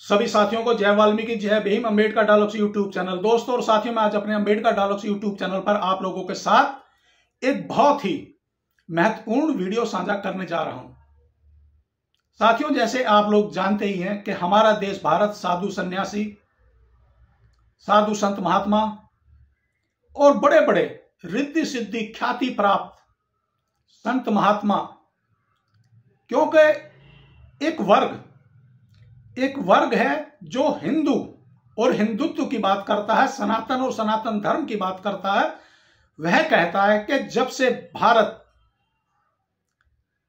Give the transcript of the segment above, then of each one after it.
सभी साथियों को जय वाल्मीकि जय Bhim Ambedkar dialogues YouTube channel. दोस्तों और साथियों, मैं आज अपने अम्बेडकर डायलॉग्स यूट्यूब चैनल पर आप लोगों के साथ एक बहुत ही महत्वपूर्ण वीडियो साझा करने जा रहा हूं। साथियों, जैसे आप लोग जानते ही हैं कि हमारा देश भारत साधु सन्यासी, साधु संत महात्मा और बड़े बड़े रिद्धि सिद्धि ख्याति प्राप्त संत महात्मा, क्योंकि एक वर्ग है जो हिंदू और हिंदुत्व की बात करता है, सनातन और सनातन धर्म की बात करता है। वह कहता है कि जब से भारत,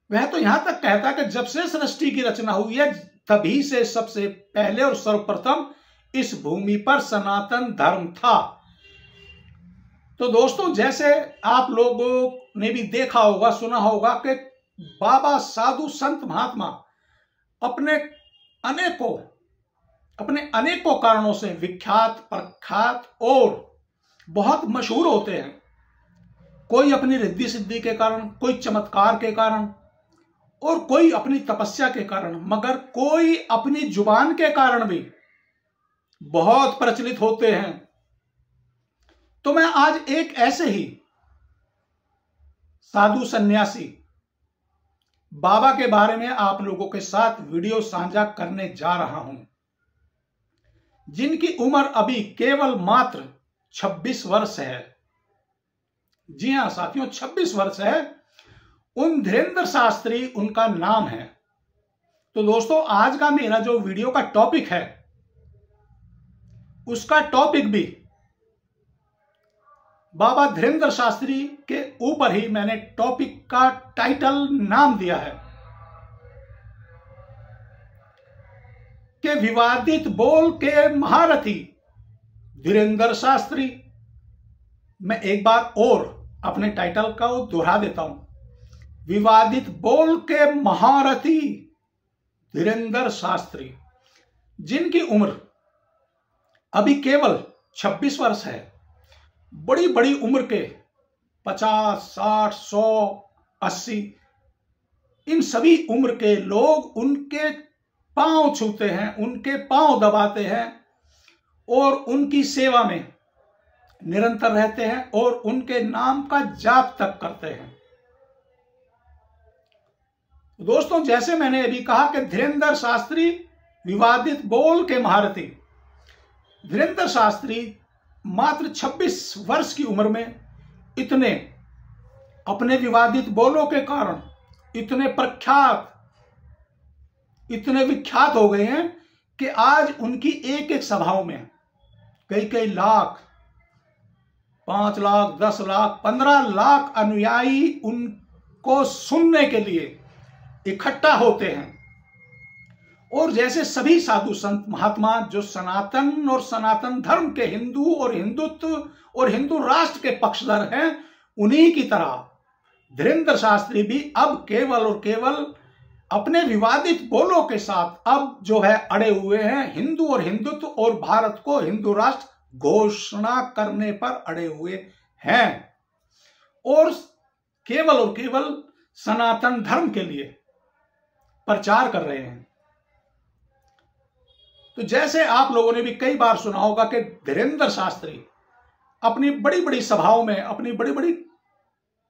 वह तो यहां तक कहता है कि जब से सृष्टि की रचना हुई है तभी से सबसे पहले और सर्वप्रथम इस भूमि पर सनातन धर्म था। तो दोस्तों, जैसे आप लोगों ने भी देखा होगा, सुना होगा कि बाबा साधु संत महात्मा अपने अनेकों कारणों से विख्यात, प्रख्यात और बहुत मशहूर होते हैं। कोई अपनी रिद्धि सिद्धि के कारण, कोई चमत्कार के कारण और कोई अपनी तपस्या के कारण, मगर कोई अपनी जुबान के कारण भी बहुत प्रचलित होते हैं। तो मैं आज एक ऐसे ही साधु सन्यासी बाबा के बारे में आप लोगों के साथ वीडियो साझा करने जा रहा हूं, जिनकी उम्र अभी केवल मात्र 26 वर्ष है। जी हां साथियों, 26 वर्ष है। उन धीरेंद्र शास्त्री उनका नाम है। तो दोस्तों, आज का मेरा जो वीडियो का टॉपिक है, उसका टॉपिक भी बाबा धीरेंद्र शास्त्री के ऊपर ही मैंने टॉपिक का टाइटल नाम दिया है कि विवादित बोल के महारथी धीरेंद्र शास्त्री। मैं एक बार और अपने टाइटल का दोहरा देता हूं, विवादित बोल के महारथी धीरेंद्र शास्त्री, जिनकी उम्र अभी केवल 26 वर्ष है। बड़ी बड़ी उम्र के 50, 60, 100, 80 इन सभी उम्र के लोग उनके पांव छूते हैं, उनके पांव दबाते हैं और उनकी सेवा में निरंतर रहते हैं और उनके नाम का जाप तक करते हैं। दोस्तों, जैसे मैंने अभी कहा कि धीरेंद्र शास्त्री विवादित बोल के महारथी। धीरेंद्र शास्त्री मात्र 26 वर्ष की उम्र में इतने अपने विवादित बोलों के कारण इतने प्रख्यात, इतने विख्यात हो गए हैं कि आज उनकी एक एक सभाओं में कई कई लाख, 5 लाख, 10 लाख, 15 लाख अनुयायी उनको सुनने के लिए इकट्ठा होते हैं। और जैसे सभी साधु संत महात्मा जो सनातन और सनातन धर्म के, हिंदू और हिंदुत्व और हिंदू राष्ट्र के पक्षधर हैं, उन्हीं की तरह धीरेंद्र शास्त्री भी अब केवल और केवल अपने विवादित बोलों के साथ अब जो है अड़े हुए हैं, हिंदू और हिंदुत्व और भारत को हिंदू राष्ट्र घोषणा करने पर अड़े हुए हैं और केवल सनातन धर्म के लिए प्रचार कर रहे हैं। तो जैसे आप लोगों ने भी कई बार सुना होगा कि धीरेंद्र शास्त्री अपनी बड़ी बड़ी सभाओं में, अपनी बड़ी बड़ी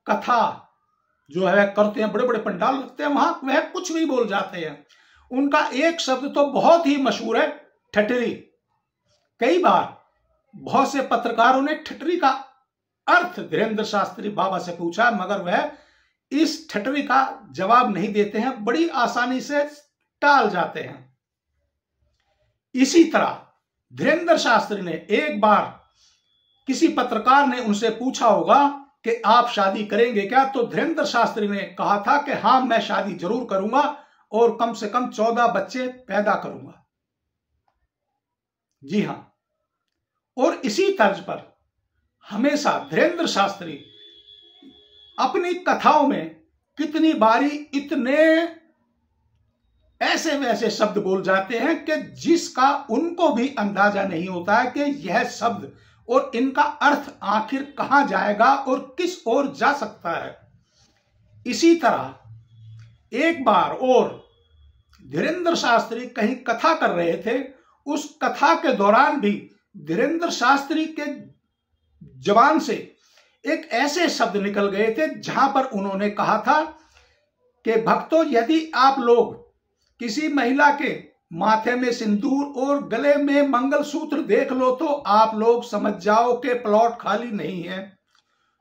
कथा जो है करते हैं, बड़े बड़े पंडाल लगते हैं, वहां वह कुछ भी बोल जाते हैं। उनका एक शब्द तो बहुत ही मशहूर है, ठटरी। कई बार बहुत से पत्रकारों ने ठटरी का अर्थ धीरेंद्र शास्त्री बाबा से पूछा, मगर वह इस ठटरी का जवाब नहीं देते हैं, बड़ी आसानी से टाल जाते हैं। इसी तरह धीरेंद्र शास्त्री ने एक बार किसी पत्रकार ने उनसे पूछा होगा कि आप शादी करेंगे क्या, तो धीरेंद्र शास्त्री ने कहा था कि हां, मैं शादी जरूर करूंगा और कम से कम 14 बच्चे पैदा करूंगा। जी हां, और इसी तर्ज पर हमेशा धीरेंद्र शास्त्री अपनी कथाओं में कितनी बारी इतने ऐसे वैसे शब्द बोल जाते हैं कि जिसका उनको भी अंदाजा नहीं होता है कि यह शब्द और इनका अर्थ आखिर कहां जाएगा और किस ओर जा सकता है। इसी तरह एक बार और धीरेन्द्र शास्त्री कहीं कथा कर रहे थे, उस कथा के दौरान भी धीरेन्द्र शास्त्री के जबान से एक ऐसे शब्द निकल गए थे जहां पर उन्होंने कहा था कि भक्तों, यदि आप लोग किसी महिला के माथे में सिंदूर और गले में मंगलसूत्र देख लो तो आप लोग समझ जाओ कि प्लॉट खाली नहीं है,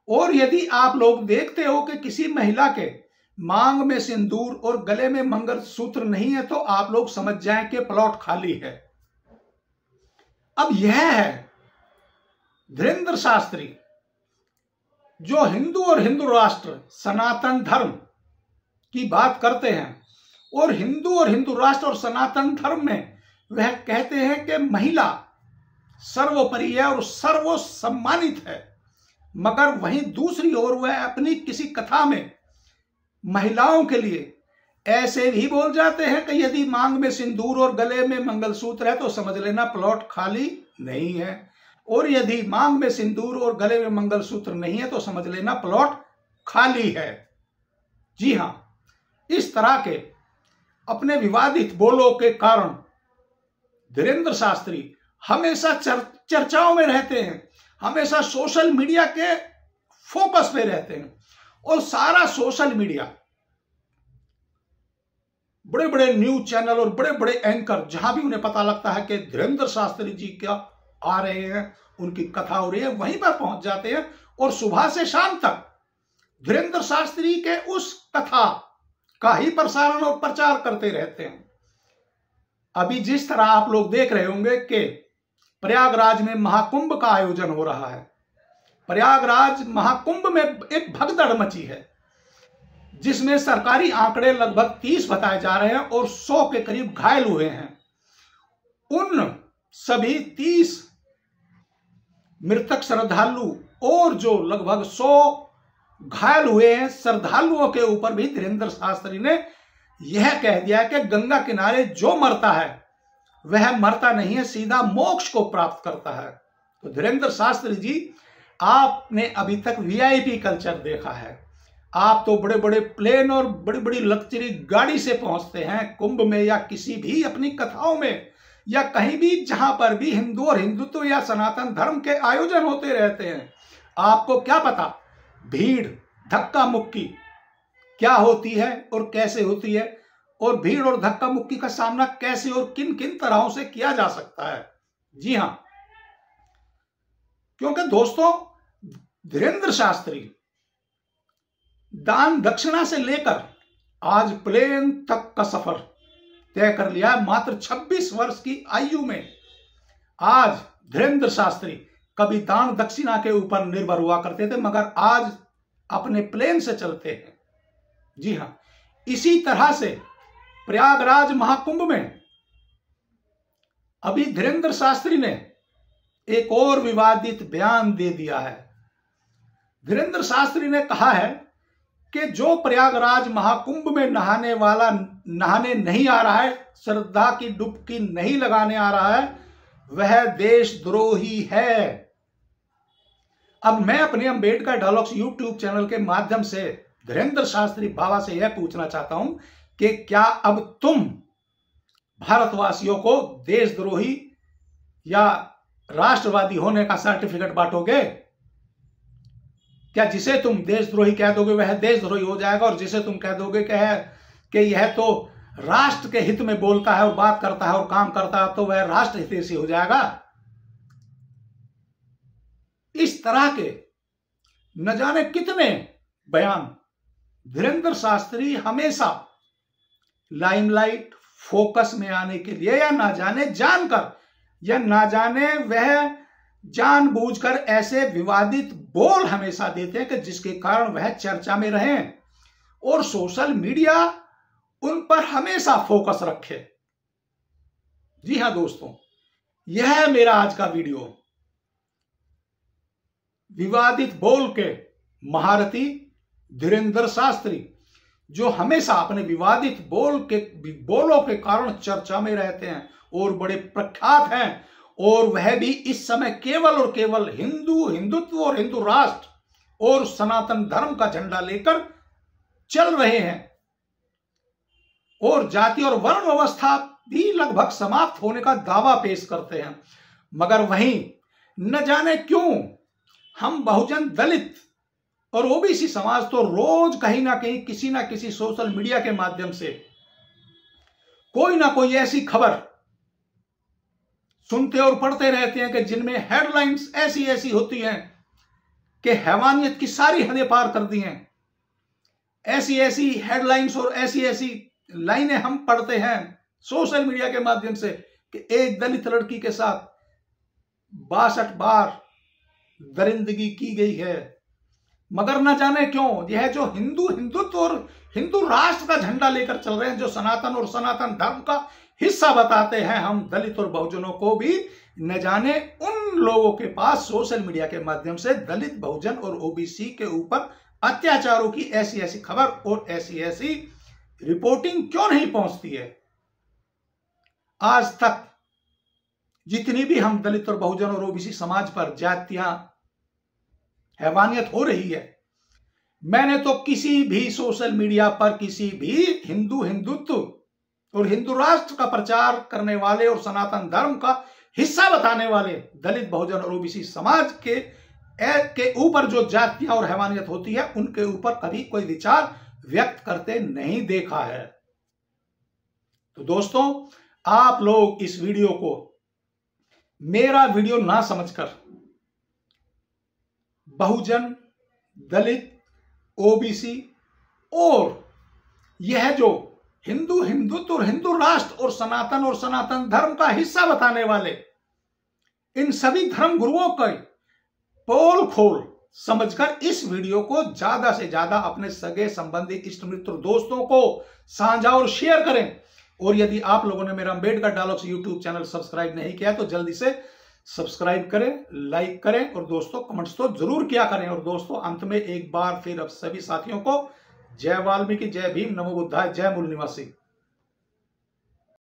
और यदि आप लोग देखते हो कि किसी महिला के मांग में सिंदूर और गले में मंगलसूत्र नहीं है तो आप लोग समझ जाएं कि प्लॉट खाली है। अब यह है धीरेन्द्र शास्त्री जो हिंदू और हिंदू राष्ट्र सनातन धर्म की बात करते हैं, और हिंदू और हिंदू राष्ट्र और सनातन धर्म में वह कहते हैं कि महिला सर्वोपरि है और सर्वसम्मानित है, मगर वहीं दूसरी ओर वह अपनी किसी कथा में महिलाओं के लिए ऐसे भी बोल जाते हैं कि यदि मांग में सिंदूर और गले में मंगलसूत्र है तो समझ लेना प्लॉट खाली नहीं है, और यदि मांग में सिंदूर और गले में मंगलसूत्र नहीं है तो समझ लेना प्लॉट खाली है। जी हां, इस तरह के अपने विवादित बोलों के कारण धीरेन्द्र शास्त्री हमेशा चर्चाओं में रहते हैं, हमेशा सोशल मीडिया के फोकस पे रहते हैं, और सारा सोशल मीडिया, बड़े बड़े न्यूज चैनल और बड़े बड़े एंकर, जहां भी उन्हें पता लगता है कि धीरेन्द्र शास्त्री जी क्या आ रहे हैं, उनकी कथा हो रही है, वहीं पर पहुंच जाते हैं और सुबह से शाम तक धीरेन्द्र शास्त्री के उस कथा का ही प्रसारण और प्रचार करते रहते हैं। अभी जिस तरह आप लोग देख रहे होंगे कि प्रयागराज में महाकुंभ का आयोजन हो रहा है, प्रयागराज महाकुंभ में एक भगदड़ मची है जिसमें सरकारी आंकड़े लगभग 30 बताए जा रहे हैं और 100 के करीब घायल हुए हैं। उन सभी 30 मृतक श्रद्धालु और जो लगभग 100 घायल हुए हैं श्रद्धालुओं के ऊपर भी धीरेन्द्र शास्त्री ने यह कह दिया कि गंगा किनारे जो मरता है वह मरता नहीं है, सीधा मोक्ष को प्राप्त करता है। तो धीरेन्द्र शास्त्री जी, आपने अभी तक वीआईपी कल्चर देखा है, आप तो बड़े बड़े प्लेन और बड़ी बड़ी लग्जरी गाड़ी से पहुंचते हैं कुंभ में या किसी भी अपनी कथाओं में या कहीं भी जहां पर भी हिंदू और हिंदुत्व या सनातन धर्म के आयोजन होते रहते हैं। आपको क्या पता भीड़ धक्का मुक्की क्या होती है और कैसे होती है, और भीड़ और धक्का मुक्की का सामना कैसे और किन किन तरहों से किया जा सकता है। जी हां, क्योंकि दोस्तों धीरेन्द्र शास्त्री दान दक्षिणा से लेकर आज प्लेन तक का सफर तय कर लिया है। मात्र 26 वर्ष की आयु में आज धीरेन्द्र शास्त्री कभी दान दक्षिणा के ऊपर निर्भर हुआ करते थे, मगर आज अपने प्लेन से चलते हैं। जी हां, इसी तरह से प्रयागराज महाकुंभ में अभी धीरेन्द्र शास्त्री ने एक और विवादित बयान दे दिया है। धीरेन्द्र शास्त्री ने कहा है कि जो प्रयागराज महाकुंभ में नहाने वाला नहाने नहीं आ रहा है, श्रद्धा की डुबकी नहीं लगाने आ रहा है, वह देशद्रोही है। अब मैं अपने अंबेडकर डायलॉग्स यूट्यूब चैनल के माध्यम से धीरेन्द्र शास्त्री बाबा से यह पूछना चाहता हूं कि क्या अब तुम भारतवासियों को देशद्रोही या राष्ट्रवादी होने का सर्टिफिकेट बांटोगे? क्या जिसे तुम देशद्रोही कह दोगे वह देशद्रोही हो जाएगा, और जिसे तुम कह दोगे कि यह तो राष्ट्र के हित में बोलता है और बात करता है और काम करता है तो वह राष्ट्र हितैषी हो जाएगा? इस तरह के न जाने कितने बयान धीरेन्द्र शास्त्री हमेशा लाइमलाइट फोकस में आने के लिए या ना जाने जानकर या ना जाने वह जानबूझकर ऐसे विवादित बोल हमेशा देते हैं कि जिसके कारण वह चर्चा में रहें और सोशल मीडिया उन पर हमेशा फोकस रखे। जी हां दोस्तों, यह है मेरा आज का वीडियो। विवादित बोल के महारथी धीरेन्द्र शास्त्री जो हमेशा अपने विवादित बोलों के कारण चर्चा में रहते हैं और बड़े प्रख्यात हैं, और वह भी इस समय केवल और केवल हिंदुत्व और हिंदू राष्ट्र और सनातन धर्म का झंडा लेकर चल रहे हैं। और जाति और वर्ण व्यवस्था भी लगभग समाप्त होने का दावा पेश करते हैं। मगर वहीं न जाने क्यों हम बहुजन, दलित और ओबीसी समाज तो रोज कहीं ना कहीं किसी ना किसी सोशल मीडिया के माध्यम से कोई ना कोई ऐसी खबर सुनते और पढ़ते रहते हैं कि जिनमें हेडलाइंस ऐसी ऐसी होती हैं कि हैवानियत की सारी हदें पार कर दी हैं। ऐसी ऐसी हेडलाइंस और ऐसी ऐसी लाइनें हम पढ़ते हैं सोशल मीडिया के माध्यम से कि एक दलित लड़की के साथ 62 बार दरिंदगी की गई है। मगर न जाने क्यों यह जो हिंदुत्व और हिंदू राष्ट्र का झंडा लेकर चल रहे हैं, जो सनातन और सनातन धर्म का हिस्सा बताते हैं हम दलित और बहुजनों को भी, न जाने उन लोगों के पास सोशल मीडिया के माध्यम से दलित, बहुजन और ओबीसी के ऊपर अत्याचारों की ऐसी ऐसी खबर और ऐसी ऐसी रिपोर्टिंग क्यों नहीं पहुंचती है। आज तक जितनी भी हम दलित और बहुजन और ओबीसी समाज पर जातियां, हैवानियत हो रही है, मैंने तो किसी भी सोशल मीडिया पर किसी भी हिंदुत्व और हिंदू राष्ट्र का प्रचार करने वाले और सनातन धर्म का हिस्सा बताने वाले दलित, बहुजन और ओबीसी समाज के ऊपर जो जातियां और हैवानियत होती है उनके ऊपर कभी कोई विचार व्यक्त करते नहीं देखा है। तो दोस्तों, आप लोग इस वीडियो को मेरा वीडियो ना समझकर बहुजन, दलित, ओबीसी और यह जो हिंदुत्व और हिंदू राष्ट्र और सनातन धर्म का हिस्सा बताने वाले इन सभी धर्म गुरुओं का पोल खोल समझकर इस वीडियो को ज्यादा से ज्यादा अपने सगे संबंधी, इष्ट मित्र, दोस्तों को साझा और शेयर करें। और यदि आप लोगों ने मेरा Ambedkar dialogues YouTube channel subscribe नहीं किया तो जल्दी से सब्सक्राइब करें, लाइक करें और दोस्तों कमेंट्स तो जरूर किया करें। और दोस्तों, अंत में एक बार फिर अब सभी साथियों को जय वाल्मीकि, जय भीम, नमो बुद्धाय, जय मूल निवासी।